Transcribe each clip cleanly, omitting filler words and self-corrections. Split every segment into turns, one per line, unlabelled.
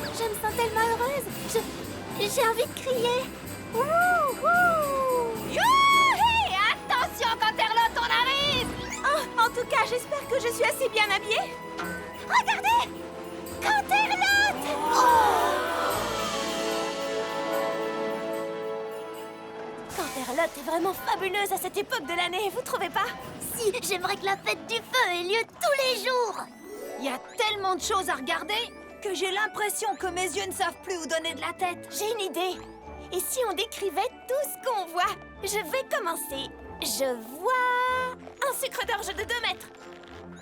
je me sens tellement heureuse. J'ai envie de crier. Wouhou!
Youhé! Attention, Canterlot, on arrive!
Oh, en tout cas, j'espère que je suis assez bien habillée. Regardez! Canterlot! Canterlot est vraiment fabuleuse à cette époque de l'année, vous trouvez pas?
Si, j'aimerais que la fête du feu ait lieu tous les jours.
Il y a tellement de choses à regarder que j'ai l'impression que mes yeux ne savent plus où donner de la tête.
J'ai une idée. Et si on décrivait tout ce qu'on voit? Je vais commencer. Je vois un sucre d'orge de 2 mètres.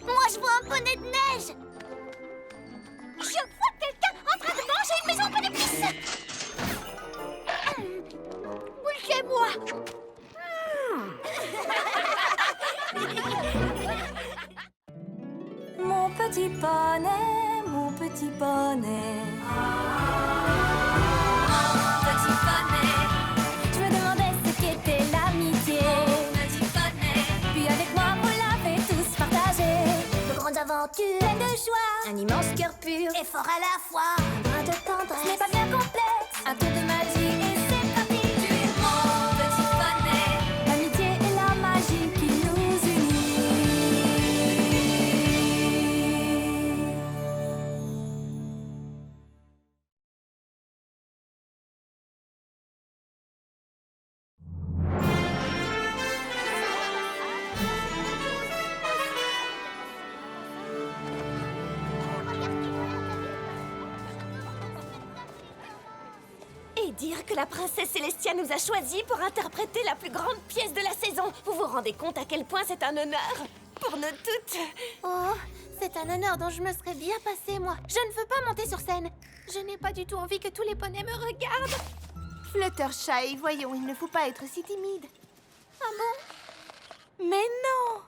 Moi, je vois un poney de neige.
Je vois quelqu'un en train de manger une maison en poney glisse. Oui, c'est moi.
Mon petit poney, mon petit poney. Petit poney,
Je me demandais ce qu'était l'amitié.
petit poney.
Puis avec moi, vous l'avez tous partagé.
De grandes aventures,
Plein de joie, un immense cœur pur.
et fort à la fois.
Un brin de tendresse.
Ce n'est pas bien complexe.
Un tour de magie et c'est parti.
Mon petit poney.
L'amitié et la magie qui nous unit. Et dire que la princesse Célestia nous a choisis pour interpréter la plus grande pièce de la saison. Vous vous rendez compte à quel point c'est un honneur pour nous toutes? Oh, c'est un honneur dont je me serais bien passée, moi. Je ne veux pas monter sur scène. Je n'ai pas du tout envie que tous les poneys me regardent. Fluttershy, voyons, il ne faut pas être si timide. Ah bon? Mais non!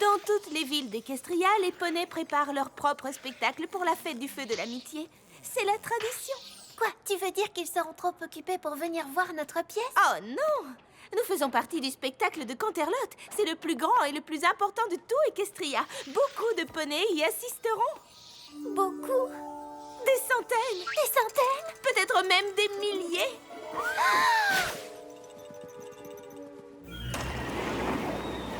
Dans toutes les villes d'Equestria, les poneys préparent leur propre spectacle pour la fête du feu de l'amitié. C'est la tradition.
Quoi, tu veux dire qu'ils seront trop occupés pour venir voir notre pièce?
Oh non! Nous faisons partie du spectacle de Canterlot. C'est le plus grand et le plus important de tout Equestria. Beaucoup de poneys y assisteront.
Beaucoup.
Des centaines.
Des centaines?
Peut-être même des milliers.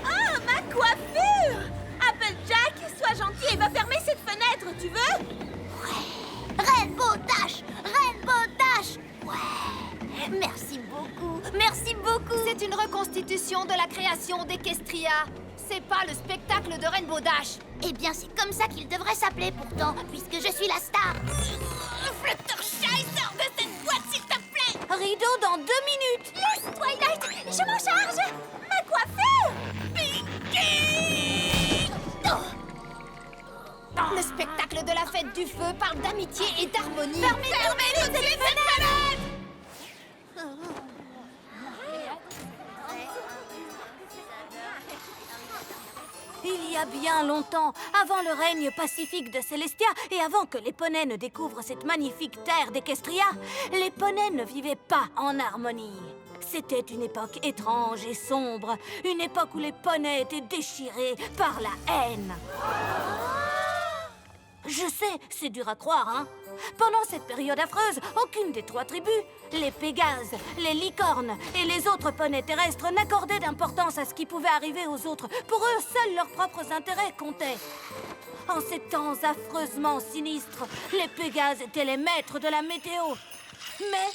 Ah, ma coiffure! Applejack, sois gentil et va fermer cette fenêtre, tu veux?
Rainbow Dash! Rainbow Dash! Ouais! Merci beaucoup! Merci beaucoup!
C'est une reconstitution de la création d'Equestria. C'est pas le spectacle de Rainbow Dash.
Eh bien, c'est comme ça qu'il devrait s'appeler pourtant, puisque je suis la star!
Fluttershy, sors de cette boîte, s'il te plaît! Rideau dans 2 minutes!
Laisse, Twilight! Je m'en charge!
Ma coiffure! Pinky!
Le spectacle de la fête du feu parle d'amitié et d'harmonie.
Fermez toutes les fenêtres!
Il y a bien longtemps, avant le règne pacifique de Célestia et avant que les poneys ne découvrent cette magnifique terre d'Equestria, les poneys ne vivaient pas en harmonie. C'était une époque étrange et sombre, une époque où les poneys étaient déchirés par la haine. Je sais, c'est dur à croire, hein? Pendant cette période affreuse, aucune des 3 tribus, les Pégases, les Licornes et les autres poneys terrestres n'accordaient d'importance à ce qui pouvait arriver aux autres. Pour eux, seuls leurs propres intérêts comptaient. En ces temps affreusement sinistres, les Pégases étaient les maîtres de la météo. Mais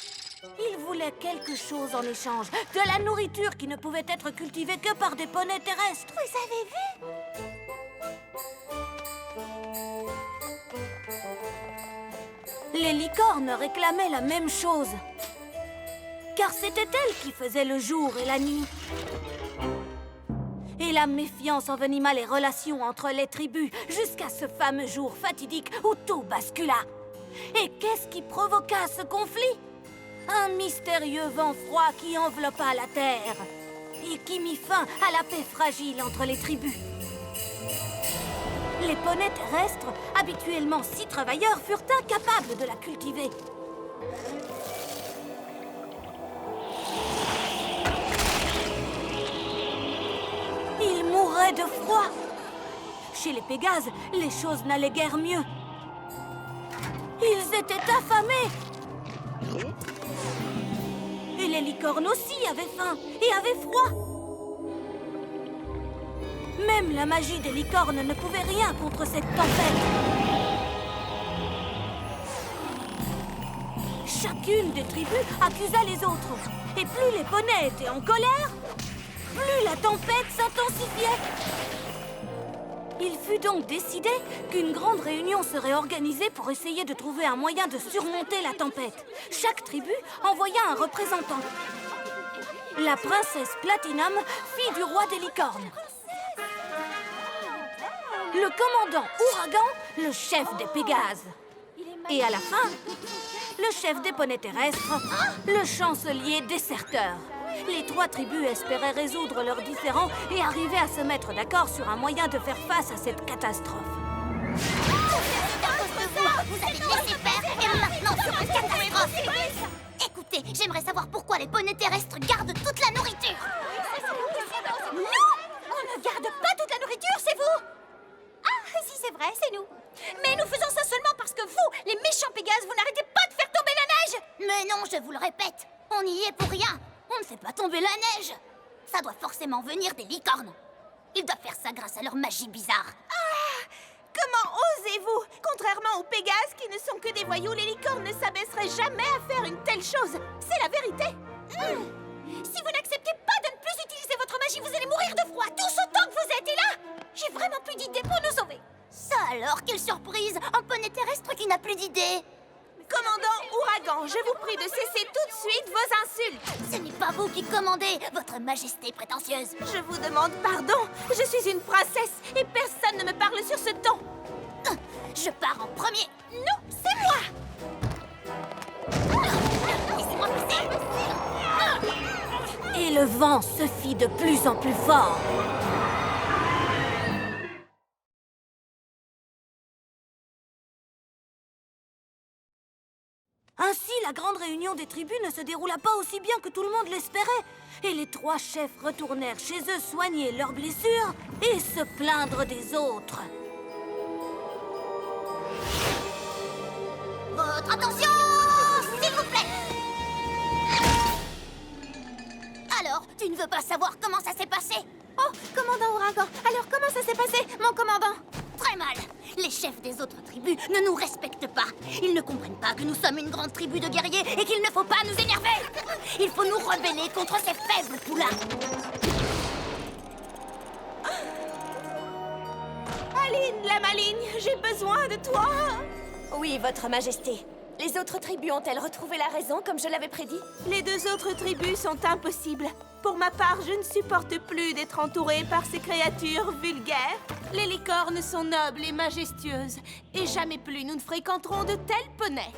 ils voulaient quelque chose en échange, de la nourriture qui ne pouvait être cultivée que par des poneys terrestres.
Vous avez vu?
Les licornes réclamaient la même chose. Car c'était elles qui faisaient le jour et la nuit. Et la méfiance envenima les relations entre les tribus jusqu'à ce fameux jour fatidique où tout bascula. Et qu'est-ce qui provoqua ce conflit? Un mystérieux vent froid qui enveloppa la terre et qui mit fin à la paix fragile entre les tribus. Les poneys terrestres, habituellement si travailleurs, furent incapables de la cultiver. Ils mouraient de froid. Chez les Pégases, les choses n'allaient guère mieux. Ils étaient affamés. Et les licornes aussi avaient faim et avaient froid. Même la magie des licornes ne pouvait rien contre cette tempête. Chacune des tribus accusa les autres. Et plus les poneys étaient en colère, plus la tempête s'intensifiait. Il fut donc décidé qu'une grande réunion serait organisée pour essayer de trouver un moyen de surmonter la tempête. Chaque tribu envoya un représentant. La princesse Platinum, fille du roi des licornes. Le commandant Ouragan, le chef des Pégases. Et à la fin, le chef des poneys terrestres, le chancelier déserteur. Les 3 tribus espéraient résoudre leurs différends et arriver à se mettre d'accord sur un moyen de faire face à cette catastrophe.
Vous avez laissé faire et maintenant c'est une catastrophe. Écoutez, j'aimerais savoir pourquoi les poneys terrestres gardent toute la nourriture.
Nous? On ne garde pas toute la nourriture, c'est vous? Ah, si c'est vrai, c'est nous. Mais nous faisons ça seulement parce que vous, les méchants Pégases, vous n'arrêtez pas de faire tomber la neige.
Mais non, je vous le répète, on y est pour rien. On ne fait pas tomber la neige. Ça doit forcément venir des licornes. Ils doivent faire ça grâce à leur magie bizarre.
Comment osez-vous? Contrairement aux Pégases qui ne sont que des voyous, les licornes ne s'abaisseraient jamais à faire une telle chose. C'est la vérité. Si vous n'acceptez pas de ne plus utiliser votre magie, vous allez mourir de froid tout ce temps que vous êtes là. J'ai vraiment plus d'idées pour nous sauver.
Ça alors, quelle surprise! Un poney terrestre qui n'a plus d'idée.
Commandant Ouragan, je vous prie de cesser tout de suite vos insultes.
Ce n'est pas vous qui commandez, votre majesté prétentieuse.
Je vous demande pardon. Je suis une princesse et personne ne me parle sur ce ton.
Je pars en premier.
Non, c'est moi.
Laissez-moi passer.
Et le vent se fit de plus en plus fort. Ainsi, la grande réunion des tribus ne se déroula pas aussi bien que tout le monde l'espérait. Et les 3 chefs retournèrent chez eux soigner leurs blessures et se plaindre des autres.
Votre attention, s'il vous plaît. Alors, tu ne veux pas savoir comment ça s'est passé?
Oh, commandant Ouragan, alors comment ça s'est passé, mon commandant?
Très mal. Les chefs des autres tribus ne nous respectent pas. Ils ne comprennent pas que nous sommes une grande tribu de guerriers et qu'il ne faut pas nous énerver. Il faut nous rebeller contre ces faibles poulains.
Aline, la maligne, j'ai besoin de toi. Oui, votre majesté. Les autres tribus ont-elles retrouvé la raison comme je l'avais prédit? Les 2 autres tribus sont impossibles. Pour ma part, je ne supporte plus d'être entourée par ces créatures vulgaires. Les licornes sont nobles et majestueuses. Et jamais plus nous ne fréquenterons de tels poneys.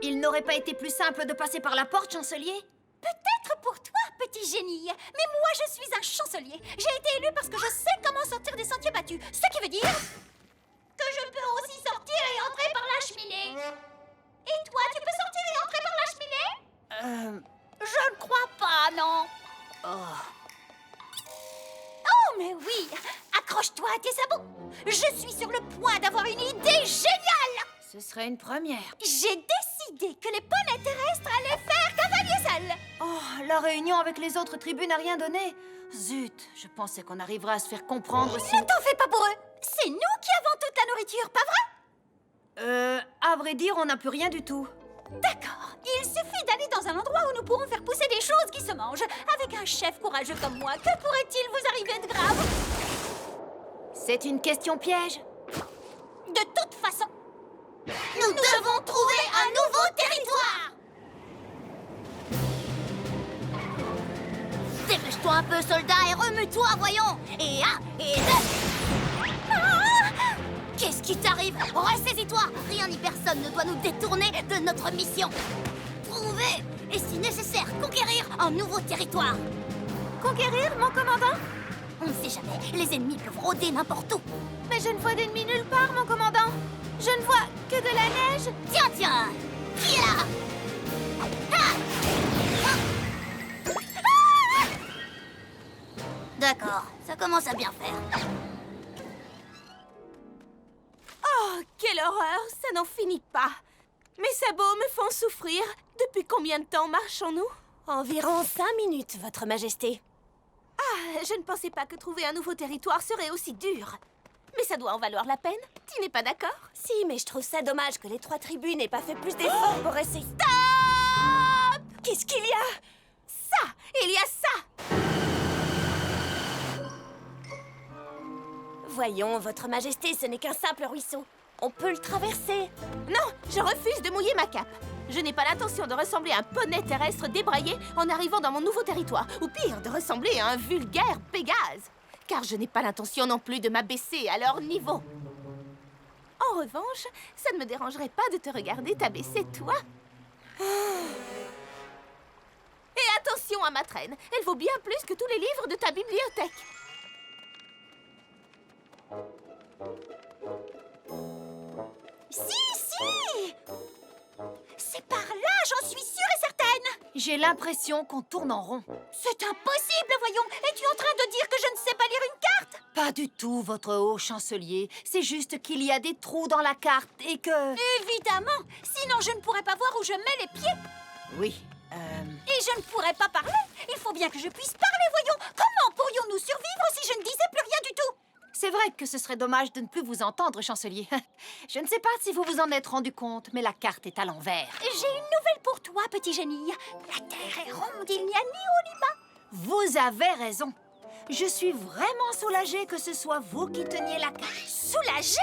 Il n'aurait pas été plus simple de passer par la porte, chancelier?
Peut-être pour toi, petit génie. Mais moi, je suis un chancelier. J'ai été élu parce que je sais comment sortir des sentiers battus. Ce qui veut dire que je peux aussi sortir et entrer par la cheminée. Et toi, tu peux sortir et entrer par la cheminée? Je ne crois pas, non. Oh, mais oui. Accroche-toi à tes sabots. Je suis sur le point d'avoir une idée géniale.
Ce serait une première.
J'ai décidé que les poneys terrestres allaient faire cavalier seul.
Oh, la réunion avec les autres tribus n'a rien donné. Zut, je pensais qu'on arriverait à se faire comprendre si...
Ne t'en fais pas pour eux. C'est nous qui avons toute la nourriture, pas vrai?
À vrai dire, on n'a plus rien du tout.
D'accord. Il suffit d'aller dans un endroit où nous pourrons faire pousser des choses qui se mangent. Avec un chef courageux comme moi, que pourrait-il vous arriver de grave?
C'est une question piège.
De toute façon, nous devons trouver un nouveau territoire. Dépêche-toi un peu, soldat, et remue-toi, voyons. Et 1, et 2... Qu'est-ce qui t'arrive? Ressaisis-toi. Rien ni personne ne doit nous détourner de notre mission. Trouver, et si nécessaire, conquérir un nouveau territoire.
Conquérir, mon commandant?
On ne sait jamais, les ennemis peuvent rôder n'importe où.
Mais je ne vois d'ennemis nulle part, mon commandant. Je ne vois que de la neige.
Tiens, tiens. Qui est là? D'accord, ça commence à bien faire.
Oh, quelle horreur! Ça n'en finit pas. Mes sabots me font souffrir. Depuis combien de temps marchons-nous? Environ 5 minutes, Votre Majesté. Ah, je ne pensais pas que trouver un nouveau territoire serait aussi dur. Mais ça doit en valoir la peine. Tu n'es pas d'accord? Si, mais je trouve ça dommage que les 3 tribus n'aient pas fait plus d'efforts pour essayer... Stop! Qu'est-ce qu'il y a? Ça! Il y a ça! Voyons, Votre Majesté, ce n'est qu'un simple ruisseau. On peut le traverser. Non, je refuse de mouiller ma cape. Je n'ai pas l'intention de ressembler à un poney terrestre débraillé en arrivant dans mon nouveau territoire. Ou pire, de ressembler à un vulgaire Pégase. Car je n'ai pas l'intention non plus de m'abaisser à leur niveau. En revanche, ça ne me dérangerait pas de te regarder t'abaisser, toi. Et attention à ma traîne. Elle vaut bien plus que tous les livres de ta bibliothèque.
Si! C'est par là, j'en suis sûre et certaine!
J'ai l'impression qu'on tourne en rond.
C'est impossible, voyons! Es-tu en train de dire que je ne sais pas lire une carte?
Pas du tout, votre haut chancelier. C'est juste qu'il y a des trous dans la carte et que...
Évidemment! Sinon, je ne pourrais pas voir où je mets les pieds.
Oui,
Et je ne pourrais pas parler. Il faut bien que je puisse parler, voyons. Comment pourrions-nous survivre si je ne disais plus rien du tout?
c'est vrai que ce serait dommage de ne plus vous entendre, chancelier. Je ne sais pas si vous vous en êtes rendu compte, mais la carte est à l'envers.
J'ai une nouvelle pour toi, petit génie. La Terre est ronde, il n'y a ni haut ni bas.
Vous avez raison. Je suis vraiment soulagée que ce soit vous qui teniez la carte.
Soulagé?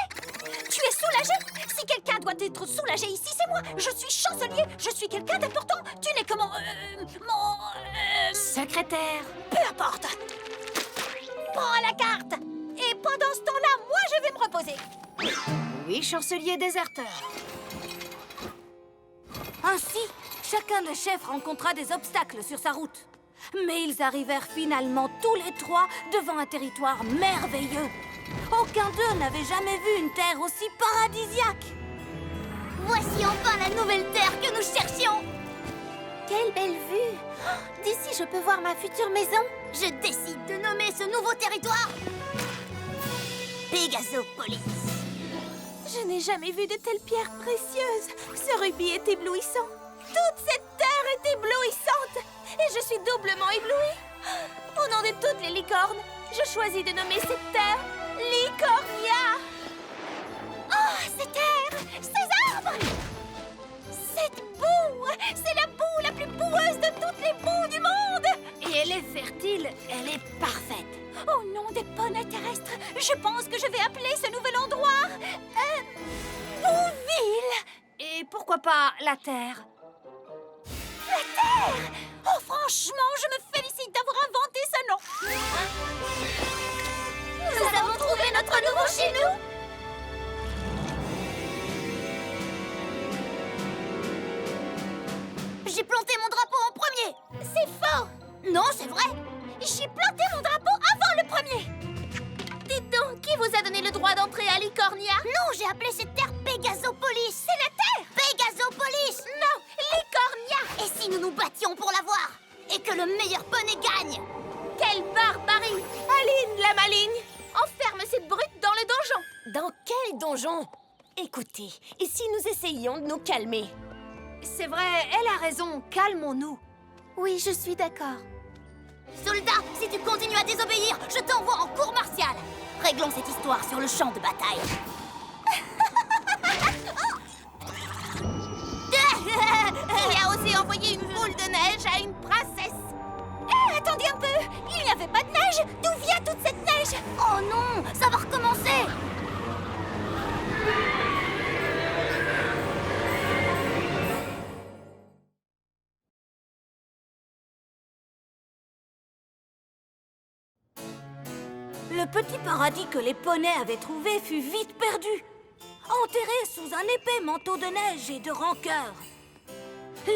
Tu es soulagé? Si quelqu'un doit être soulagé ici, c'est moi. Je suis chancelier, je suis quelqu'un d'important. Tu n'es que mon
Secrétaire.
peu importe. Prends la carte. Et pendant ce temps-là, moi, je vais me reposer.
Oui, chancelier déserteur.
Ainsi, chacun des chefs rencontra des obstacles sur sa route. Mais ils arrivèrent finalement tous les 3 devant un territoire merveilleux. Aucun d'eux n'avait jamais vu une terre aussi paradisiaque.
Voici enfin la nouvelle terre que nous cherchions.
Quelle belle vue! Oh, d'ici, je peux voir ma future maison.
Je décide de nommer ce nouveau territoire Pégasopolis.
Je n'ai jamais vu de telles pierres précieuses. Ce rubis est éblouissant. Toute cette terre est éblouissante. Et je suis doublement éblouie. Au nom de toutes les licornes, je choisis de nommer cette terre Licornia.
Oh, cette terre, ces arbres, cette boue, c'est la boue la plus boueuse de toutes les boues du monde.
Et elle est fertile, elle est parfaite.
Au nom des poneys terrestres, je pense que je vais appeler ce nouvel endroit Bouville.
Et pourquoi pas la terre?
La terre! Oh, franchement, je me félicite d'avoir inventé ce nom. Nous avons trouvé notre nouveau chez nous. J'ai planté mon drapeau en premier. C'est faux. Non, c'est vrai. J'ai planté mon drapeau avant le premier.
Dites donc, qui vous a donné le droit d'entrer à Licornia?
Non, j'ai appelé cette terre Pégasopolis. C'est la terre Pégasopolis. Non, Licornia. Et si nous nous battions pour l'avoir? Et que le meilleur poney gagne?
Quelle barbarie! Aline, la maligne! Enferme cette brute dans le donjon! Dans quel donjon? Écoutez, et si nous essayions de nous calmer?
C'est vrai, elle a raison, calmons-nous.
Oui, je suis d'accord.
Soldat, si tu continues à désobéir, je t'envoie en cour martiale. Réglons cette histoire sur le champ de bataille.
Il a osé envoyer une boule de neige à une princesse!
Attendez un peu. Il n'y avait pas de neige. D'où vient toute cette neige? Oh non, ça va recommencer.
Le petit paradis que les poneys avaient trouvé fut vite perdu, enterré sous un épais manteau de neige et de rancœur.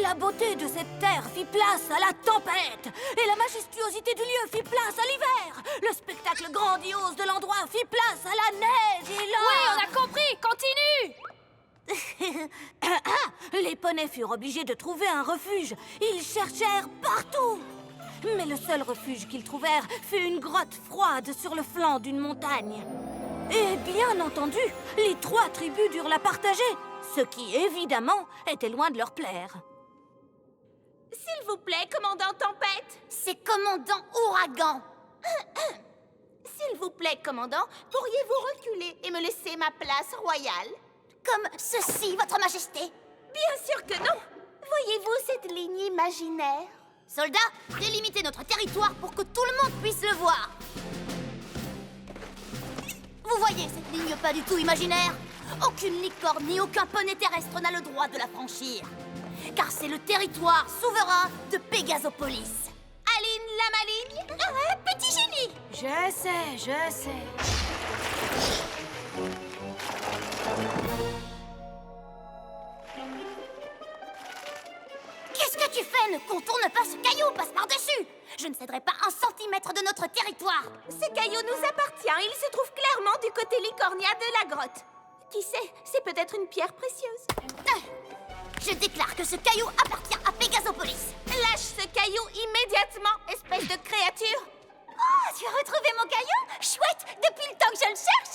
La beauté de cette terre fit place à la tempête, et la majestuosité du lieu fit place à l'hiver. Le spectacle grandiose de l'endroit fit place à la neige et la...
Oui, on a compris! Continue!
Les poneys furent obligés de trouver un refuge. Ils cherchèrent partout. Mais le seul refuge qu'ils trouvèrent fut une grotte froide sur le flanc d'une montagne. Et bien entendu, les 3 tribus durent la partager, ce qui, évidemment, était loin de leur plaire.
S'il vous plaît, commandant Tempête.
C'est commandant Ouragan.
S'il vous plaît, commandant, pourriez-vous reculer et me laisser ma place royale?
Comme ceci, votre majesté.
Bien sûr que non. Voyez-vous cette ligne imaginaire?
Soldats, délimitez notre territoire pour que tout le monde puisse le voir. Vous voyez cette ligne pas du tout imaginaire? Aucune licorne ni aucun poney terrestre n'a le droit de la franchir. Car c'est le territoire souverain de Pégasopolis.
Aline la maligne?
Petit génie!
Je sais.
Qu'est-ce que tu fais? Ne contourne pas ce caillou, passe par-dessus! Je ne céderai pas 1 centimètre de notre territoire!
Ce caillou nous appartient. Il se trouve clairement du côté licornia de la grotte. Qui sait, c'est peut-être une pierre précieuse.
Je déclare que ce caillou appartient à Pégasopolis!
Lâche ce caillou immédiatement, espèce de créature.
Oh, tu as retrouvé mon caillou? Chouette, depuis le temps que je le cherche!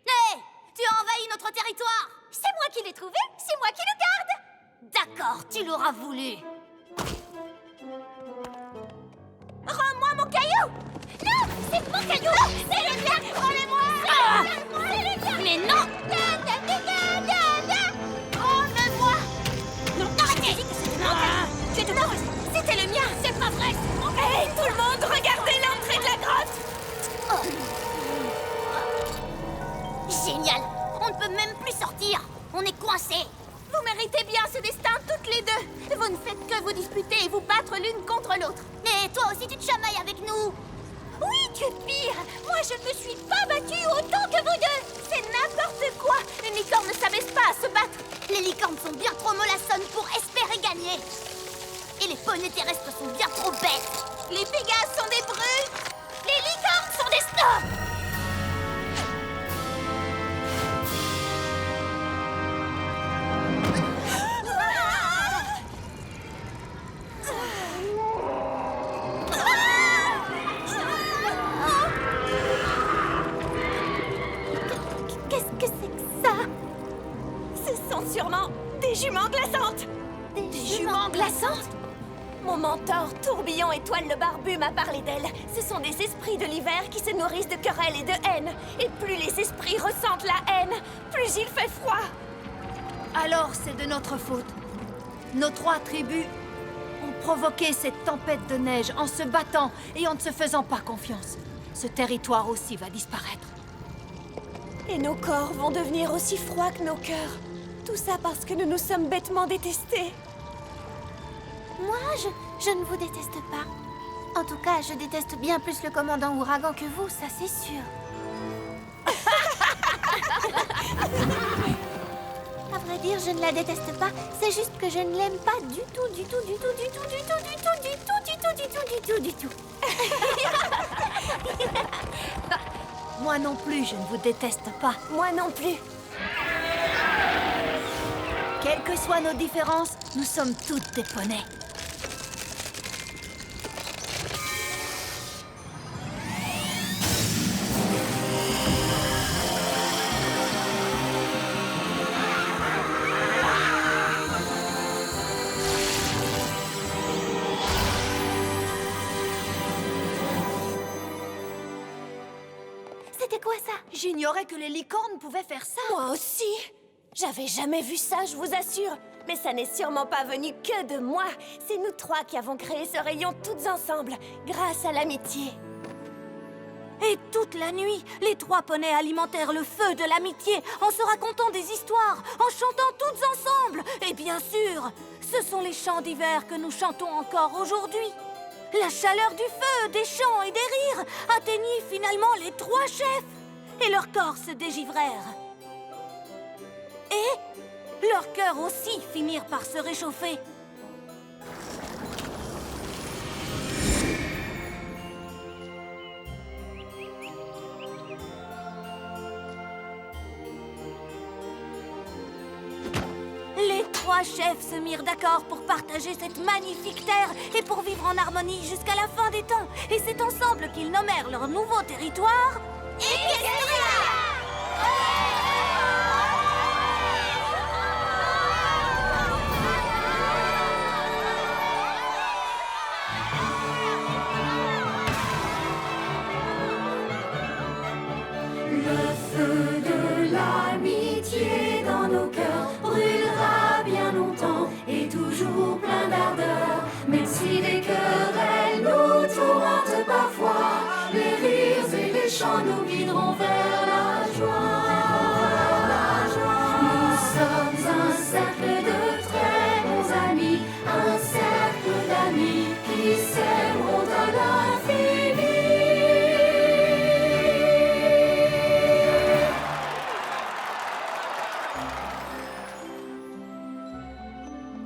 Hé! Tu as envahi notre territoire! C'est moi qui l'ai trouvé, c'est moi qui le garde! D'accord, tu l'auras voulu.
Rends-moi mon caillou.
Non, c'est mon caillou! C'est le mien! Rendez-moi! C'est le mien! Mais non! Rends-le-moi! Non, arrêtez!
Non, c'était le mien.
C'est pas vrai!
Hé, tout le monde, regardez l'entrée de la grotte.
Génial! On ne peut même plus sortir! On est coincés!
Vous méritez bien ce destin, toutes les deux. Vous ne faites que vous disputer et vous battre l'une contre l'autre.
Et toi aussi tu te chamailles avec nous! Oui, tu es pire! Moi je ne me suis pas battue autant que vous deux!
C'est n'importe quoi. Une licorne ne s'abaisse pas à se battre.
Les licornes sont bien trop mollassonnes pour espérer gagner! Et les poneys terrestres sont bien trop bêtes!
Les Pégases sont des brutes.
Les licornes sont des snobs!
Qu'est-ce que c'est que ça? Ce sont sûrement des juments glaçantes.
Des juments glaçantes?
Mon mentor, Tourbillon Étoile le Barbu, m'a parlé d'elles. Ce sont des esprits de l'hiver qui se nourrissent de querelles et de haine. Et plus les esprits ressentent la haine, plus il fait froid.
Alors c'est de notre faute. Nos 3 tribus ont provoqué cette tempête de neige en se battant et en ne se faisant pas confiance. Ce territoire aussi va disparaître.
Et nos corps vont devenir aussi froids que nos cœurs. Tout ça parce que nous nous sommes bêtement détestés.
Moi, je ne vous déteste pas. En tout cas, je déteste bien plus le commandant Ouragan que vous, ça c'est sûr. À vrai dire, je ne la déteste pas. C'est juste que je ne l'aime pas du tout, du tout, du tout, du tout, du tout, du tout, du tout, du tout, du tout, du tout, du tout.
Moi non plus, je ne vous déteste pas.
Moi non plus.
Quelles que soient nos différences, nous sommes toutes des poneys.
C'était quoi ça?
J'ignorais que les licornes pouvaient faire ça.
Moi aussi. J'avais jamais vu ça, je vous assure. Mais ça n'est sûrement pas venu que de moi. C'est nous 3 qui avons créé ce rayon toutes ensemble, grâce à l'amitié.
Et toute la nuit, les 3 poneys alimentèrent le feu de l'amitié en se racontant des histoires, en chantant toutes ensemble. Et bien sûr, ce sont les chants d'hiver que nous chantons encore aujourd'hui. La chaleur du feu, des chants et des rires atteignit finalement les 3 chefs. Et leurs corps se dégivrèrent. Et leurs cœurs aussi finirent par se réchauffer. Les 3 trois chefs se mirent d'accord pour partager cette magnifique terre et pour vivre en harmonie jusqu'à la fin des temps. Et c'est ensemble qu'ils nommèrent leur nouveau territoire...
L'amitié dans nos cœurs brûlera bien longtemps et toujours plein d'ardeur. Même si les querelles nous tourmentent parfois, les rires et les chants nous guideront vers la joie. Nous sommes un cercle de très bons amis, un cercle d'amis qui s'aimeront à l'infini.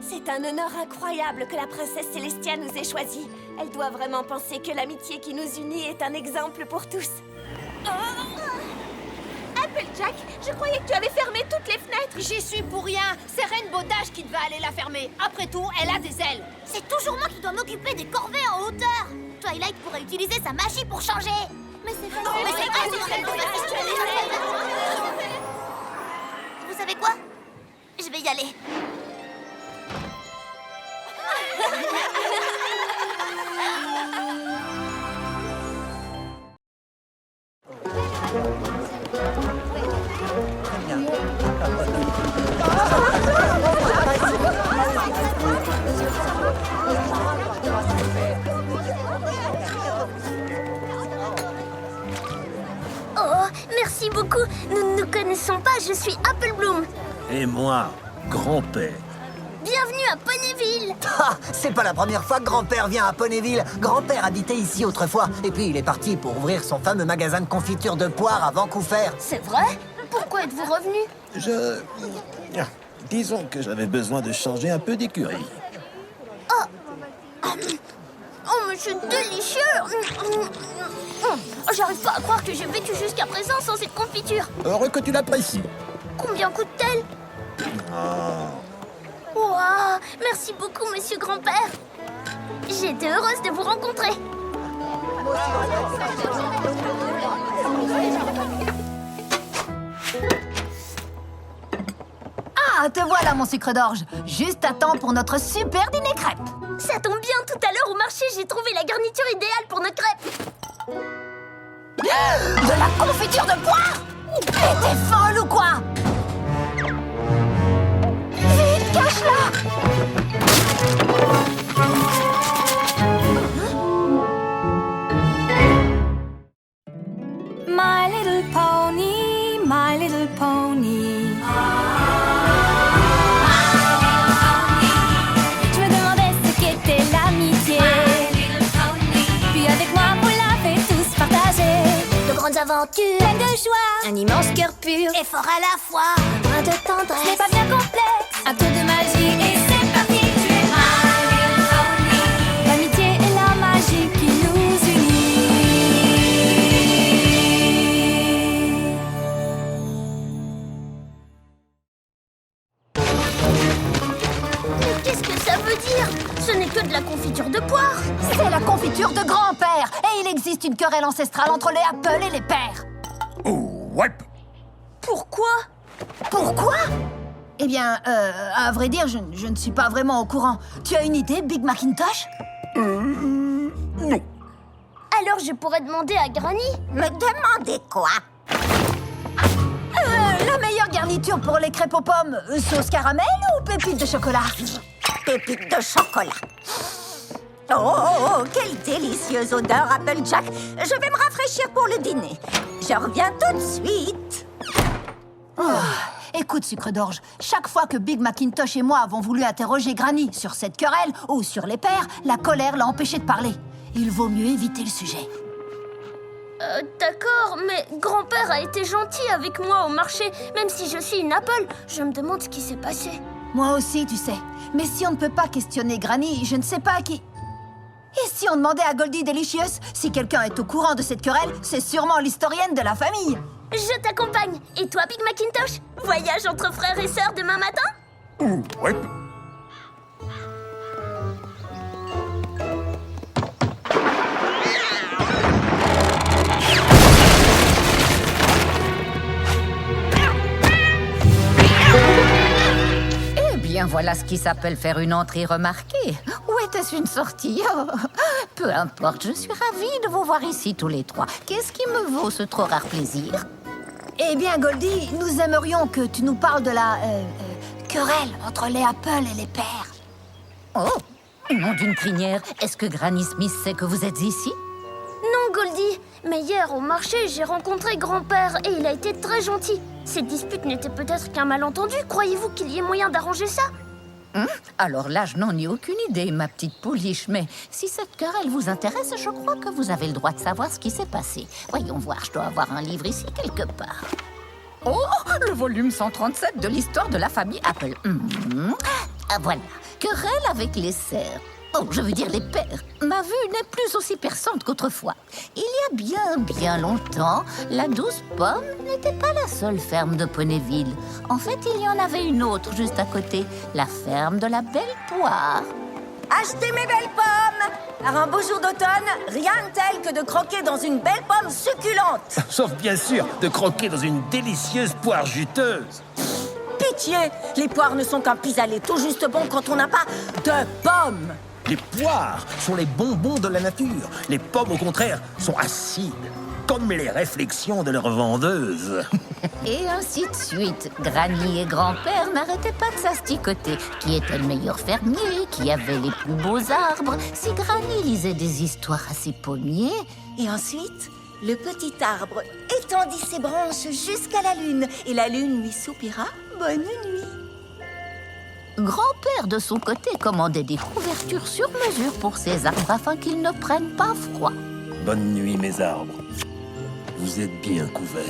C'est un honneur incroyable que la princesse Célestia nous ait choisis. Elle doit vraiment penser que l'amitié qui nous unit est un exemple pour tous.
Applejack, je croyais que tu avais fermé toutes les fenêtres.
J'y suis pour rien. C'est Rainbow Dash qui devait aller la fermer. Après tout, elle a des ailes.
C'est toujours moi qui dois m'occuper des corvées en hauteur. Twilight pourrait utiliser sa magie pour changer. Mais c'est facile. Vous savez quoi? Je vais y aller. Oh, merci beaucoup. Nous ne nous connaissons pas, je suis Apple Bloom.
Et moi, grand-père.
Bienvenue à Ponyville.
Ah, c'est pas la première fois que grand-père vient à Ponyville. Grand-père habitait ici autrefois. Et puis il est parti pour ouvrir son fameux magasin de confiture de poire à Vancouver.
C'est vrai? Pourquoi êtes-vous revenu?
Disons que j'avais besoin de changer un peu d'écurie.
Oh, mais c'est délicieux. J'arrive pas à croire que j'ai vécu jusqu'à présent sans cette confiture.
Heureux que tu l'apprécies.
Combien coûte-t-elle? Wow, merci beaucoup, monsieur grand-père. J'ai été heureuse de vous rencontrer.
Ah, te voilà, mon sucre d'orge. Juste à temps pour notre super dîner crêpes.
Ça tombe bien, tout à l'heure au marché, j'ai trouvé la garniture idéale pour nos crêpes.
De la confiture de poire? Mais t'es folle ou quoi? Vite, cache-la!
My little pony, my little pony. Je me demandais ce qu'était l'amitié. Puis avec moi, vous l'avez tous partagé.
De grandes aventures,
Pleine de joie,
un immense cœur pur,
et fort à la fois.
un brin de
Ce n'est
tendresse.
pas bien complexe, un tour de magie et c'est parti. Tu es my little pony. L'amitié et la magie qui nous unit.
Mais qu'est-ce que ça veut dire? Ce n'est que de la confiture de poire.
C'est la confiture de grand-père. Et il existe une querelle ancestrale entre les Apple et les pères.
Oh, ouais.
Pourquoi?
Pourquoi? Eh bien, à vrai dire, je ne suis pas vraiment au courant. Tu as une idée, Big Macintosh?
Non.
Alors je pourrais demander à Granny.
Me demandez quoi?
La meilleure garniture pour les crêpes aux pommes, sauce caramel ou pépites de chocolat?
Pépites de chocolat. Oh, quelle délicieuse odeur, Applejack. Je vais me rafraîchir pour le dîner. Je reviens tout de suite.
Écoute, sucre d'orge, chaque fois que Big Macintosh et moi avons voulu interroger Granny sur cette querelle ou sur les pères, la colère l'a empêché de parler. Il vaut mieux éviter le sujet.
D'accord, mais grand-père a été gentil avec moi au marché. Même si je suis une Apple, je me demande ce qui s'est passé.
Moi aussi, tu sais. Mais si on ne peut pas questionner Granny, je ne sais pas qui... Et si on demandait à Goldie Delicious si quelqu'un est au courant de cette querelle, c'est sûrement l'historienne de la famille.
Je t'accompagne. Et toi, Big Macintosh? Voyage entre frères et sœurs demain matin?
Ouais.
Eh bien, voilà ce qui s'appelle faire une entrée remarquée. Ou était-ce une sortie? Oh, peu importe, je suis ravie de vous voir ici tous les trois. Qu'est-ce qui me vaut ce trop rare plaisir?
Eh bien, Goldie, nous aimerions que tu nous parles de la querelle entre les Apple et les pères.
Oh, nom d'une crinière, est-ce que Granny Smith sait que vous êtes ici?
Non, Goldie, mais hier au marché, j'ai rencontré grand-père et il a été très gentil. Cette dispute n'était peut-être qu'un malentendu. Croyez-vous qu'il y ait moyen d'arranger ça?
Alors là, je n'en ai aucune idée, ma petite pouliche, mais si cette querelle vous intéresse, je crois que vous avez le droit de savoir ce qui s'est passé. Voyons voir, je dois avoir un livre ici quelque part. Oh, le volume 137 de l'histoire de la famille Apple. Ah, voilà, querelle avec les serfs. Oh, je veux dire les pères. Ma vue n'est plus aussi perçante qu'autrefois. Il y a bien longtemps, la douce pomme n'était pas la seule ferme de Ponyville. En fait, il y en avait une autre juste à côté, la ferme de la Belle Poire.
Achetez mes belles pommes! Par un beau jour d'automne, rien de tel que de croquer dans une belle pomme succulente.
Sauf bien sûr de croquer dans une délicieuse poire juteuse.
Pitié, les poires ne sont qu'un pis-aller tout juste bon quand on n'a pas de pommes.
Les poires sont les bonbons de la nature. Les pommes, au contraire, sont acides, comme les réflexions de leur vendeuse.
Et ainsi de suite. Granny et grand-père n'arrêtaient pas de s'asticoter. Qui était le meilleur fermier? Qui avait les plus beaux arbres? Si Granny lisait des histoires à ses pommiers...
Et ensuite, le petit arbre étendit ses branches jusqu'à la lune. Et la lune lui soupira bonne nuit.
Grand-père, de son côté, commandait des couvertures sur mesure pour ses arbres afin qu'ils ne prennent pas froid.
Bonne nuit, mes arbres. Vous êtes bien couverts.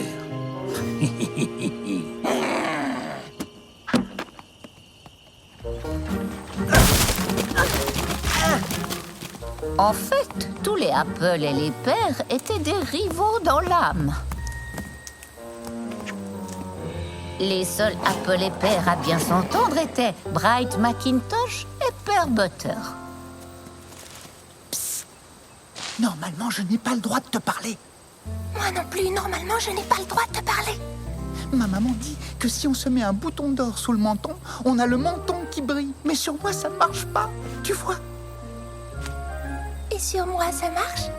En fait, tous les Apple et les pères étaient des rivaux dans l'âme. Les seuls Apple et pères à bien s'entendre étaient Bright McIntosh et Père Butter.
Normalement, je n'ai pas le droit de te parler.
Moi non plus, normalement, je n'ai pas le droit de te parler.
Ma maman dit que si on se met un bouton d'or sous le menton, on a le menton qui brille. Mais sur moi, ça ne marche pas. Tu vois?
Et sur moi, ça marche?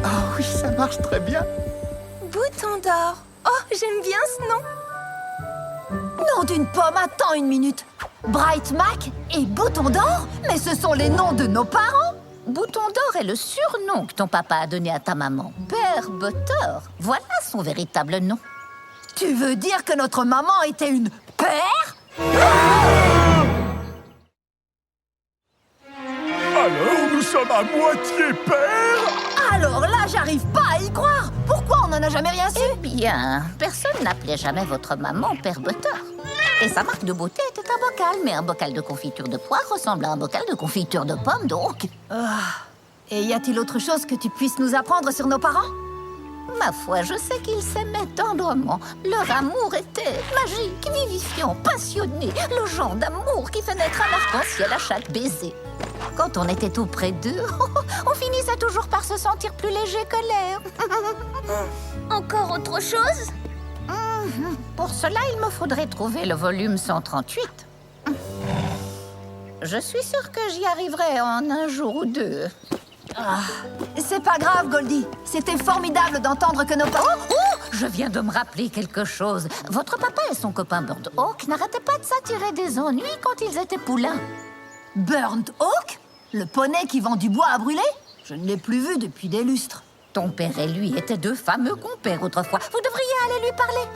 Ah oui, ça marche très bien.
Bouton d'or. Oh, j'aime bien ce nom.
Nom d'une pomme, attends une minute. Bright Mac et Bouton d'Or? Mais ce sont les noms de nos parents.
Bouton d'or est le surnom que ton papa a donné à ta maman. Père Butter. Voilà son véritable nom.
Tu veux dire que notre maman était une père?
Alors, nous sommes à moitié pères?
Alors là, j'arrive pas à y croire. Pourquoi on n'en a jamais rien su?
Eh bien, personne n'appelait jamais votre maman Père Butter. Et sa marque de beauté était un bocal, mais un bocal de confiture de poire ressemble à un bocal de confiture de pomme, donc...
Et y a-t-il autre chose que tu puisses nous apprendre sur nos parents?
Ma foi, je sais qu'ils s'aimaient tendrement. Leur amour était magique, vivifiant, passionné. Le genre d'amour qui fait naître un arc-en-ciel à chaque baiser. Quand on était tout près d'eux, on finissait toujours par se sentir plus léger que l'air.
Encore autre chose?
Pour cela, il me faudrait trouver le volume 138. Je suis sûre que j'y arriverai en un jour ou deux.
C'est pas grave, Goldie. C'était formidable d'entendre que nos parents...
Je viens de me rappeler quelque chose. Votre papa et son copain Burnt Oak n'arrêtaient pas de s'attirer des ennuis quand ils étaient poulains.
Burnt Oak? Le poney qui vend du bois à brûler? Je ne l'ai plus vu depuis des lustres.
Ton père et lui étaient deux fameux compères autrefois. Vous devriez aller lui parler.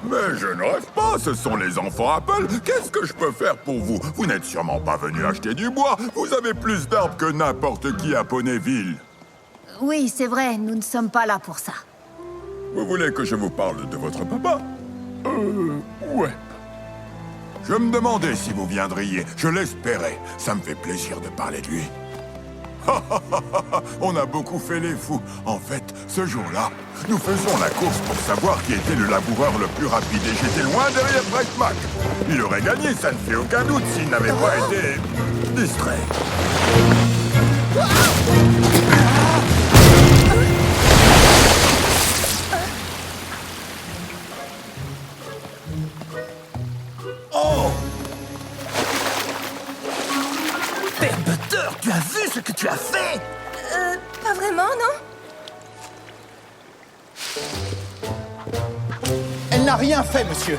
Mais je ne rêve pas, ce sont les enfants Apple. Qu'est-ce que je peux faire pour vous? Vous n'êtes sûrement pas venus acheter du bois. Vous avez plus d'arbres que n'importe qui à Ponyville.
Oui, c'est vrai, nous ne sommes pas là pour ça.
Vous voulez que je vous parle de votre papa? Ouais. Je me demandais si vous viendriez. Je l'espérais. Ça me fait plaisir de parler de lui. On a beaucoup fait les fous. En fait, ce jour-là, nous faisions la course pour savoir qui était le laboureur le plus rapide et j'étais loin derrière Bright Mac. Il aurait gagné, ça ne fait aucun doute s'il n'avait pas été distrait.
Oh! Père Butter, tu as vu ce que tu as fait?
Pas vraiment, non?
Elle n'a rien fait, monsieur.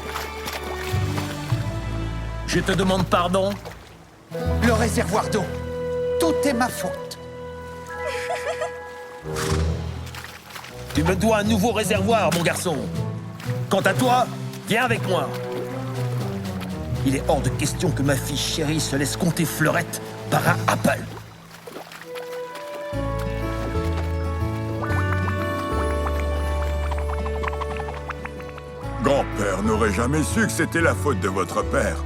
Je te demande pardon.
Le réservoir d'eau. Tout est ma faute.
Tu me dois un nouveau réservoir, mon garçon. Quant à toi, viens avec moi. Il est hors de question que ma fille chérie se laisse compter fleurette par un Apple.
Grand-père n'aurait jamais su que c'était la faute de votre père.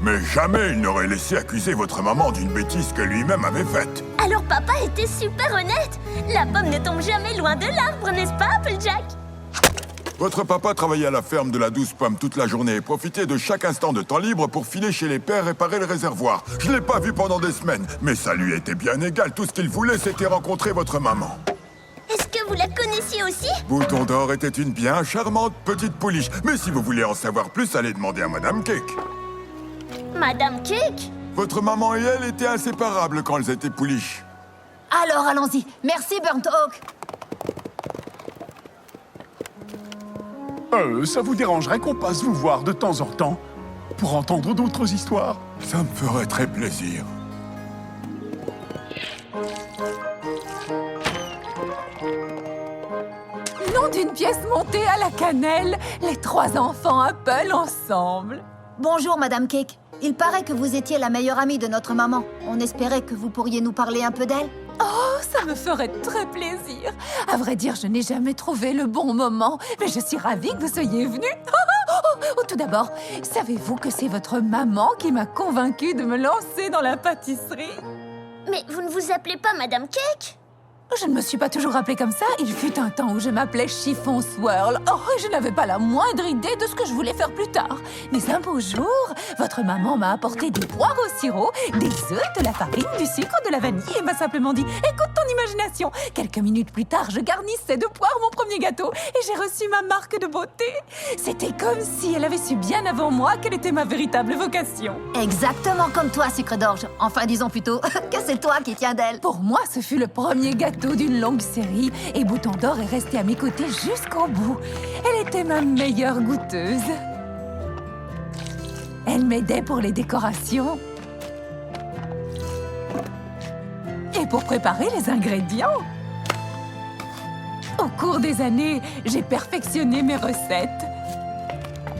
Mais jamais il n'aurait laissé accuser votre maman d'une bêtise que lui-même avait faite.
Alors papa était super honnête. La pomme ne tombe jamais loin de l'arbre, n'est-ce pas, Applejack?
Votre papa travaillait à la ferme de la Douce Pomme toute la journée et profitait de chaque instant de temps libre pour filer chez les pères réparer le réservoir. Je ne l'ai pas vu pendant des semaines, mais ça lui était bien égal. Tout ce qu'il voulait, c'était rencontrer votre maman.
Est-ce que vous la connaissiez aussi?
Bouton d'Or était une bien charmante petite pouliche. Mais si vous voulez en savoir plus, allez demander à Madame Cake.
Madame Cake?
Votre maman et elle étaient inséparables quand elles étaient pouliches.
Alors, allons-y. Merci, Burnt Oak.
Ça vous dérangerait qu'on passe vous voir de temps en temps pour entendre d'autres histoires?
Ça me ferait très plaisir.
Nom d'une pièce montée à la cannelle, les 3 enfants Apple ensemble.
Bonjour, Madame Cake. Il paraît que vous étiez la meilleure amie de notre maman. On espérait que vous pourriez nous parler un peu d'elle.
Oh, ça me ferait très plaisir. À vrai dire, je n'ai jamais trouvé le bon moment, mais je suis ravie que vous soyez venus. Tout d'abord, savez-vous que c'est votre maman qui m'a convaincue de me lancer dans la pâtisserie?
Mais vous ne vous appelez pas Madame Cake?
Je ne me suis pas toujours appelée comme ça. Il fut un temps où je m'appelais Chiffon Swirl. Oh, je n'avais pas la moindre idée de ce que je voulais faire plus tard. Mais un beau jour, votre maman m'a apporté des poires au sirop, des œufs, de la farine, du sucre, de la vanille et m'a simplement dit « Écoute ton imagination !» Quelques minutes plus tard, je garnissais de poires mon premier gâteau et j'ai reçu ma marque de beauté. C'était comme si elle avait su bien avant moi quelle était ma véritable vocation.
Exactement comme toi, Sucre d'Orge. Enfin, disons plutôt que c'est toi qui tiens d'elle.
Pour moi, ce fut le premier gâteau d'une longue série et Bouton d'Or est restée à mes côtés jusqu'au bout. Elle était ma meilleure goûteuse. Elle m'aidait pour les décorations et pour préparer les ingrédients. Au cours des années, j'ai perfectionné mes recettes.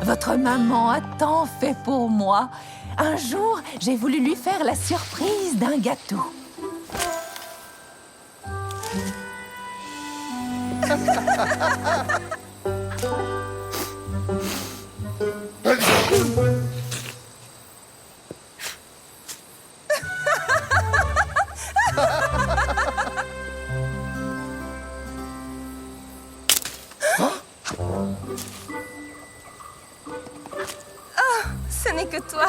Votre maman a tant fait pour moi. Un jour, j'ai voulu lui faire la surprise d'un gâteau.
Ce n'est que toi.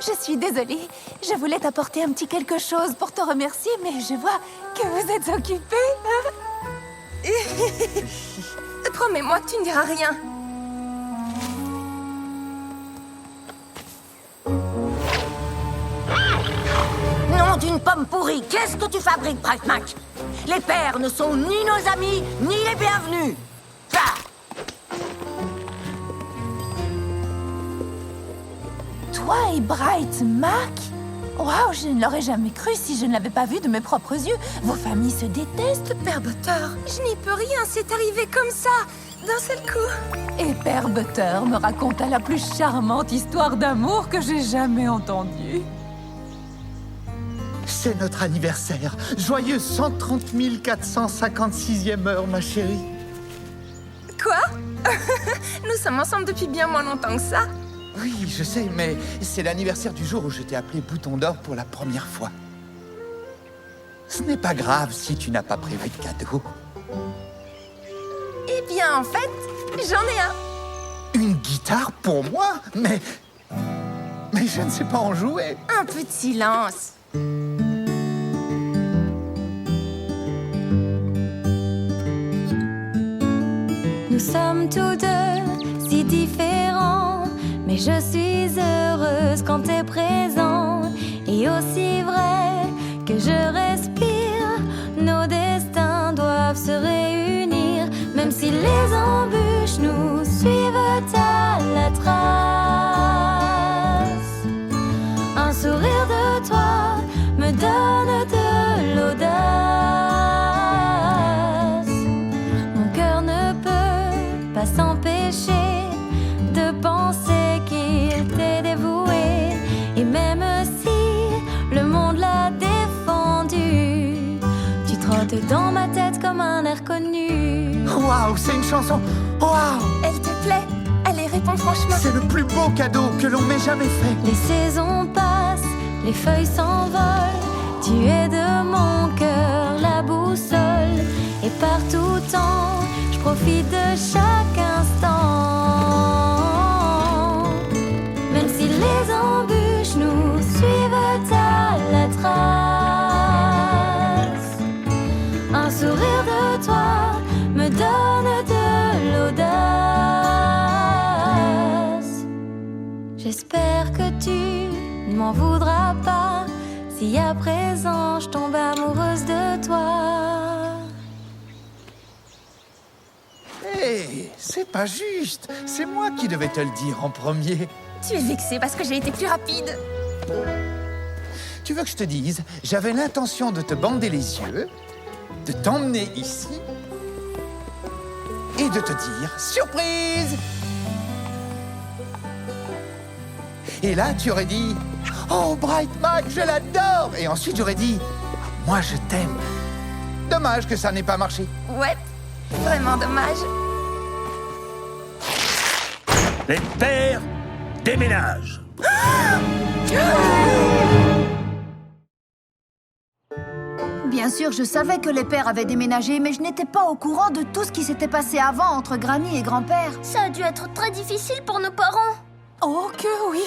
Je suis désolée. Je voulais t'apporter un petit quelque chose pour te remercier, mais je vois que vous êtes occupée.
Promets-moi que tu ne diras rien.
Nom d'une pomme pourrie, qu'est-ce que tu fabriques, Bright Mac? Les pères ne sont ni nos amis, ni les bienvenus. Ah!
Toi et Bright Mac? Waouh, je ne l'aurais jamais cru si je ne l'avais pas vu de mes propres yeux. Vos familles se détestent, Père Butter.
Je n'y peux rien, c'est arrivé comme ça, d'un seul coup.
Et Père Butter me raconta la plus charmante histoire d'amour que j'ai jamais entendue.
C'est notre anniversaire. Joyeux 130 456e heure, ma chérie.
Quoi? Nous sommes ensemble depuis bien moins longtemps que ça.
Oui, je sais, mais c'est l'anniversaire du jour où je t'ai appelé Bouton d'Or pour la première fois. Ce n'est pas grave si tu n'as pas prévu de cadeau.
Eh bien, en fait, j'en ai un.
Une guitare pour moi? Mais je ne sais pas en jouer.
Un peu de silence.
Nous sommes tous deux si différents, mais je suis heureuse quand t'es présent. Et aussi vrai que je respire, nos destins doivent se réunir, même si les embûches nous suivent à la trace. Un sourire de toi me donne de l'audace. Mon cœur ne peut pas s'empêcher de penser qu'il t'est dévoué. Et même si le monde l'a défendu, tu trottes dans ma tête comme un air connu.
Waouh, c'est une chanson. Waouh,
Elle te plaît? Allez, réponds franchement.
c'est le plus beau cadeau que l'on m'ait jamais fait.
Les saisons passent, les feuilles s'envolent. Tu es de mon cœur la boussole. Et par tout temps, je profite de chaque instant. Même si les embûches nous suivent à la trace. Un sourire de toi me donne de l'audace. J'espère que tu ne m'en voudras pas si à présent je tombe amoureuse de toi.
Hé, c'est pas juste. C'est moi qui devais te le dire en premier.
Tu es vexé parce que j'ai été plus rapide.
Tu veux que je te dise, j'avais l'intention de te bander les yeux, de t'emmener ici et de te dire « Surprise !» Et là, tu aurais dit « Oh, Bright Mac, je l'adore !» Et ensuite, j'aurais dit « Moi, je t'aime !» Dommage que ça n'ait pas marché.
Ouais, vraiment dommage.
Les pères déménagent.
Bien sûr, je savais que les pères avaient déménagé, mais je n'étais pas au courant de tout ce qui s'était passé avant entre Granny et grand-père.
Ça a dû être très difficile pour nos parents.
Oh que oui!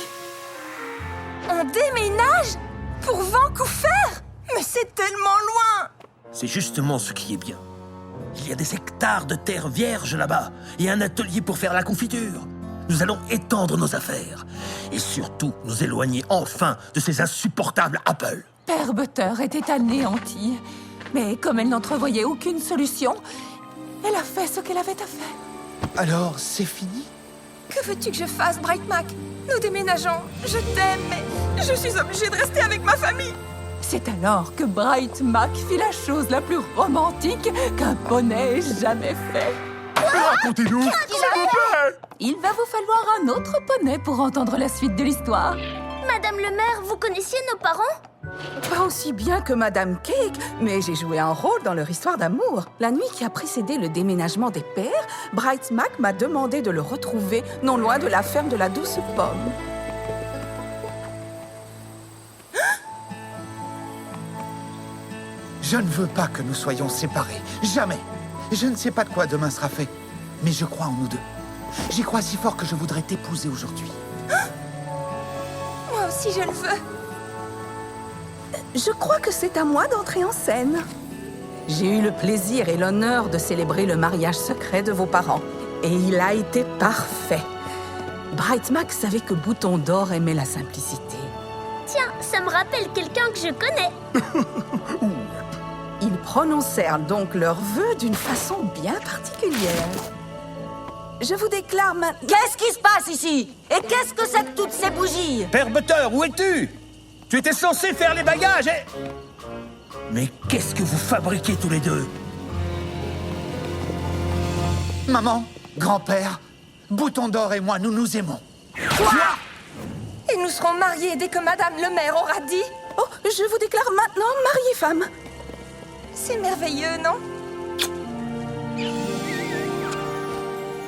On déménage? Pour Vancouver? Mais c'est tellement loin!
C'est justement ce qui est bien. Il y a des hectares de terre vierge là-bas et un atelier pour faire la confiture. Nous allons étendre nos affaires et surtout nous éloigner enfin de ces insupportables Apple.
Père Butter était anéantie. Mais comme elle n'entrevoyait aucune solution, elle a fait ce qu'elle avait à faire.
Alors, c'est fini?
Que veux-tu que je fasse, Bright Mac? Nous déménageons. Je t'aime, mais je suis obligée de rester avec ma famille.
C'est alors que Bright Mac fit la chose la plus romantique qu'un poney ait jamais fait.
Racontez-nous, s'il vous plaît.
Il va vous falloir un autre poney pour entendre la suite de l'histoire.
Madame le maire, vous connaissiez nos parents?
Pas aussi bien que Madame Cake, mais j'ai joué un rôle dans leur histoire d'amour. La nuit qui a précédé le déménagement des pères, Bright Mac m'a demandé de le retrouver non loin de la ferme de la Douce Pomme.
Je ne veux pas que nous soyons séparés. Jamais. Je ne sais pas de quoi demain sera fait. Mais je crois en nous deux. J'y crois si fort que je voudrais t'épouser aujourd'hui.
Moi aussi, je le veux.
Je crois que c'est à moi d'entrer en scène. J'ai eu le plaisir et l'honneur de célébrer le mariage secret de vos parents. Et il a été parfait. Bright Mac savait que Bouton d'Or aimait la simplicité.
Tiens, ça me rappelle quelqu'un que je connais.
Ils prononcèrent donc leurs vœux d'une façon bien particulière. Je vous déclare maintenant...
Qu'est-ce qui se passe ici? Et qu'est-ce que c'est que toutes ces bougies?
Père Butter, où es-tu? Tu étais censé faire les bagages et... Mais qu'est-ce que vous fabriquez tous les deux?
Maman, grand-père, Bouton d'Or et moi, nous nous aimons.
Quoi? Et nous serons mariés dès que Madame le maire aura dit.
Oh, je vous déclare maintenant mariée-femme.
C'est merveilleux, non?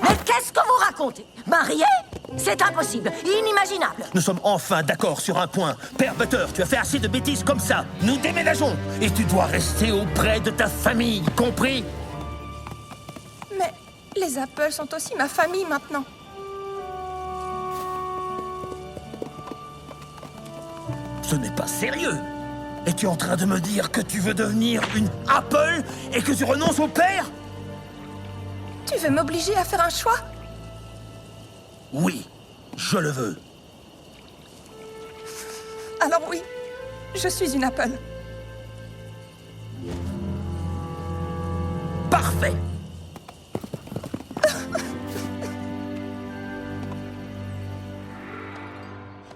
Mais qu'est-ce que vous racontez? Marié? C'est impossible, inimaginable.
Nous sommes enfin d'accord sur un point. Père Butter, tu as fait assez de bêtises comme ça. Nous déménageons. Et tu dois rester auprès de ta famille, compris?
Mais les Apples sont aussi ma famille maintenant.
Ce n'est pas sérieux. Es-tu en train de me dire que tu veux devenir une Apple et que tu renonces au père?
Tu veux m'obliger à faire un choix?
Oui, je le veux.
Alors oui, je suis une Apple.
Parfait.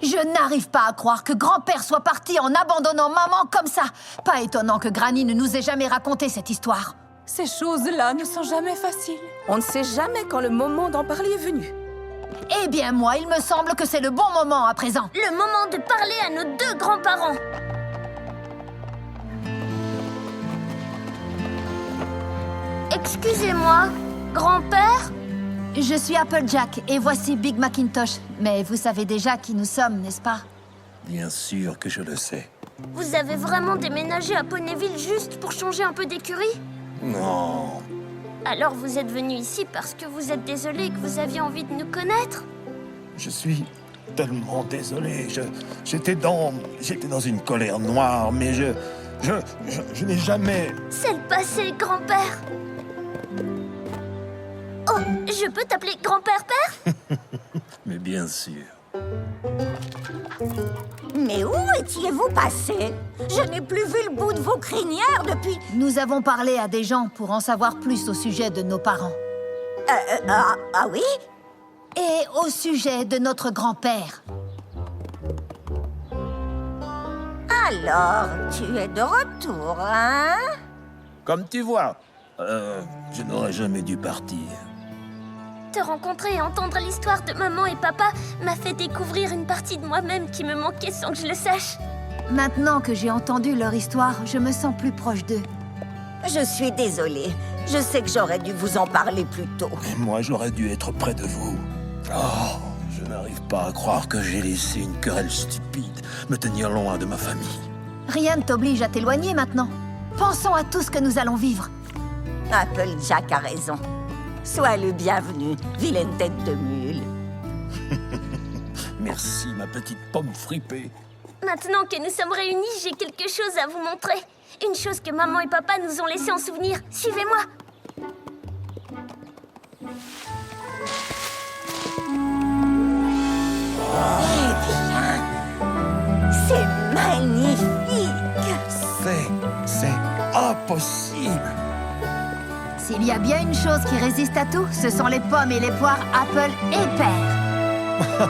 Je n'arrive pas à croire que grand-père soit parti en abandonnant maman comme ça. Pas étonnant que Granny ne nous ait jamais raconté cette histoire.
Ces choses-là ne sont jamais faciles.
On ne sait jamais quand le moment d'en parler est venu.
Eh bien, moi, il me semble que c'est le bon moment à présent.
Le moment de parler à nos deux grands-parents. Excusez-moi, grand-père?
Je suis Applejack et voici Big Macintosh. Mais vous savez déjà qui nous sommes, n'est-ce pas?
Bien sûr que je le sais.
Vous avez vraiment déménagé à Ponyville juste pour changer un peu d'écurie?
Non.
Alors vous êtes venu ici parce que vous êtes désolé que vous aviez envie de nous connaître?
Je suis tellement désolé. J'étais dans une colère noire, mais je n'ai jamais...
C'est le passé, grand-père. Oh, je peux t'appeler grand-père-père?
Mais bien sûr.
Mais où étiez-vous passé? Je n'ai plus vu le bout de vos crinières depuis...
Nous avons parlé à des gens pour en savoir plus au sujet de nos parents.
Ah oui?
Et au sujet de notre grand-père.
Alors, tu es de retour, hein?
Comme tu vois, je n'aurais jamais dû partir.
Te rencontrer et entendre l'histoire de maman et papa m'a fait découvrir une partie de moi-même qui me manquait sans que je le sache.
Maintenant que j'ai entendu leur histoire, je me sens plus proche d'eux.
Je suis désolée. Je sais que j'aurais dû vous en parler plus tôt.
Et moi, j'aurais dû être près de vous. Oh, je n'arrive pas à croire que j'ai laissé une querelle stupide me tenir loin de ma famille.
Rien ne t'oblige à t'éloigner maintenant. Pensons à tout ce que nous allons vivre.
Applejack a raison. Sois le bienvenu, vilaine tête de mule.
Merci, ma petite pomme fripée.
Maintenant que nous sommes réunis, j'ai quelque chose à vous montrer. Une chose que maman et papa nous ont laissé en souvenir. Suivez-moi.
Eh bien, c'est magnifique.
C'est impossible.
S'il y a bien une chose qui résiste à tout, ce sont les pommes et les poires Apple et Père.